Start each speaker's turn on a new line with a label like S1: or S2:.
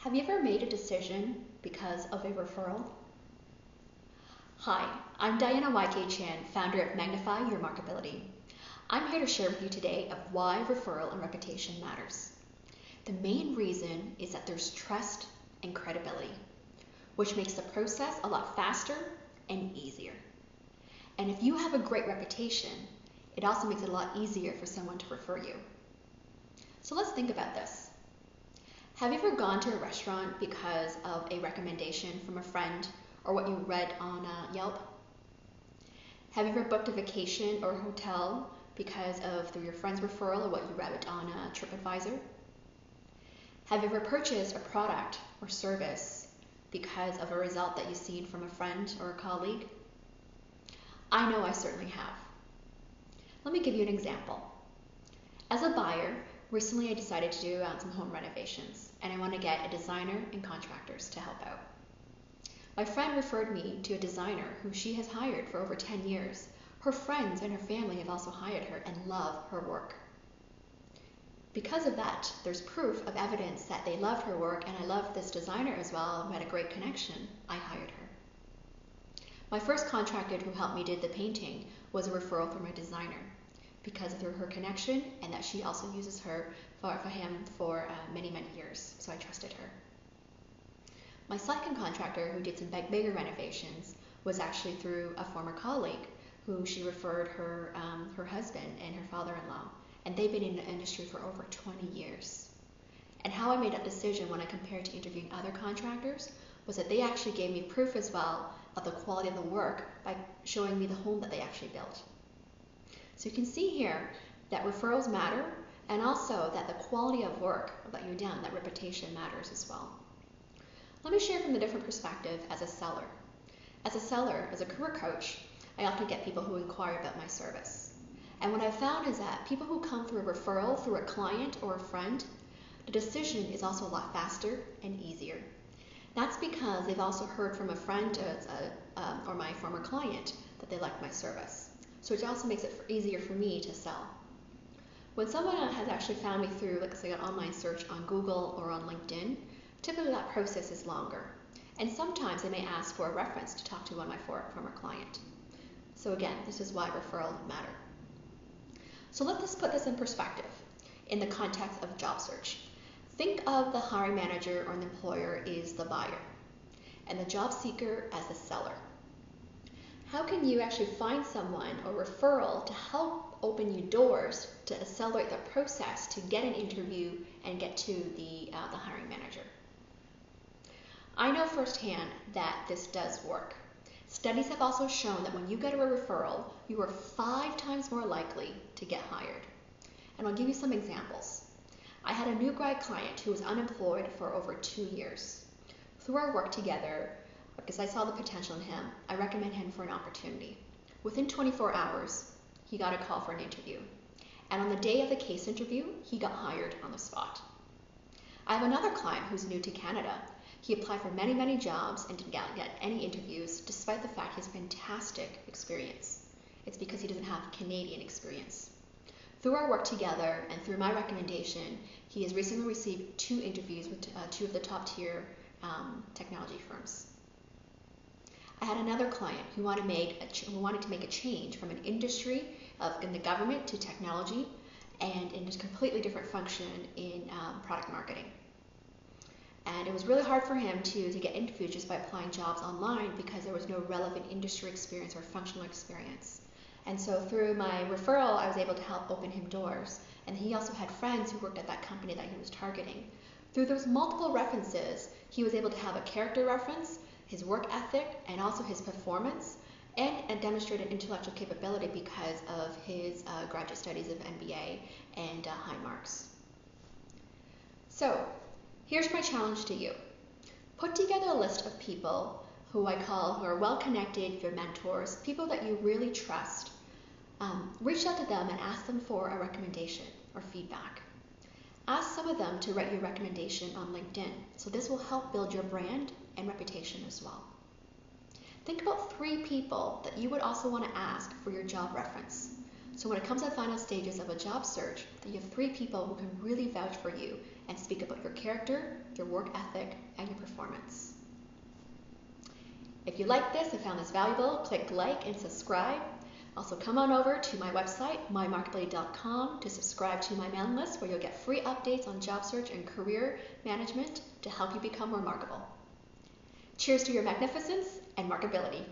S1: Have you ever made a decision because of a referral? Hi, I'm Diana YK Chan, founder of Magnify Your Marketability. I'm here to share with you today of why referral and reputation matters. The main reason is that there's trust and credibility, which makes the process a lot faster and easier. And if you have a great reputation, it also makes it a lot easier for someone to refer you. So let's think about this. Have you ever gone to a restaurant because of a recommendation from a friend or what you read on Yelp? Have you ever booked a vacation or a hotel because of through your friend's referral or what you read on TripAdvisor? Have you ever purchased a product or service because of a result that you've seen from a friend or a colleague? I know I certainly have. Let me give you an example. As a buyer, recently I decided to do some home renovations, and I want to get a designer and contractors to help out. My friend referred me to a designer who she has hired for over 10 years. Her friends and her family have also hired her and love her work. Because of that, there's proof of evidence that they loved her work, and I loved this designer as well, who had a great connection. I hired her. My first contractor who helped me did the painting was a referral from a designer, because of her connection and that she also uses her for him for many years, so I trusted her. My second contractor who did some bigger renovations was actually through a former colleague who she referred her husband and her father-in-law, and they've been in the industry for over 20 years. And how I made that decision when I compared to interviewing other contractors was that they actually gave me proof as well of the quality of the work by showing me the home that they actually built. So you can see here that referrals matter, and also that the quality of work that you've done, that reputation matters as well. Let me share from a different perspective as a seller. As a seller, as a career coach, I often get people who inquire about my service. And what I've found is that people who come through a referral, through a client or a friend, the decision is also a lot faster and easier. That's because they've also heard from a friend or my former client that they liked my service. So it also makes it easier for me to sell. When someone has actually found me through, like say, an online search on Google or on LinkedIn, typically that process is longer. And sometimes they may ask for a reference to talk to one of my former client. So again, this is why referrals matter. So let's put this in perspective in the context of job search. Think of the hiring manager or an employer is the buyer, and the job seeker as the seller. How can you actually find someone or referral to help open you doors to accelerate the process to get an interview and get to the hiring manager? I know firsthand that this does work. Studies have also shown that when you get a referral, you are 5 times more likely to get hired. And I'll give you some examples. I had a new grad client who was unemployed for over 2 years. Through our work together, because I saw the potential in him, I recommended him for an opportunity. Within 24 hours, he got a call for an interview. And on the day of the case interview, he got hired on the spot. I have another client who's new to Canada. He applied for many jobs and didn't get any interviews, despite the fact he has fantastic experience. It's because he doesn't have Canadian experience. Through our work together and through my recommendation, he has recently received 2 interviews with 2 of the top tier technology firms. I had another client who wanted to make a change from an industry in the government to technology, and in a completely different function in product marketing. And it was really hard for him to get interviews just by applying jobs online because there was no relevant industry experience or functional experience. And so through my referral, I was able to help open him doors. And he also had friends who worked at that company that he was targeting. Through those multiple references, he was able to have a character reference, his work ethic, and also his performance, and demonstrated intellectual capability because of his graduate studies of MBA and high marks. So here's my challenge to you. Put together a list of people who are well-connected, your mentors, people that you really trust. Reach out to them and ask them for a recommendation or feedback. Ask some of them to write your recommendation on LinkedIn, so this will help build your brand and reputation as well. Think about 3 people that you would also want to ask for your job reference. So when it comes to the final stages of a job search, that you have 3 people who can really vouch for you and speak about your character, your work ethic, and your performance. If you like this and found this valuable, click like and subscribe. Also, come on over to my website, mymarketability.com, to subscribe to my mailing list where you'll get free updates on job search and career management to help you become more marketable. Cheers to your magnificence and marketability.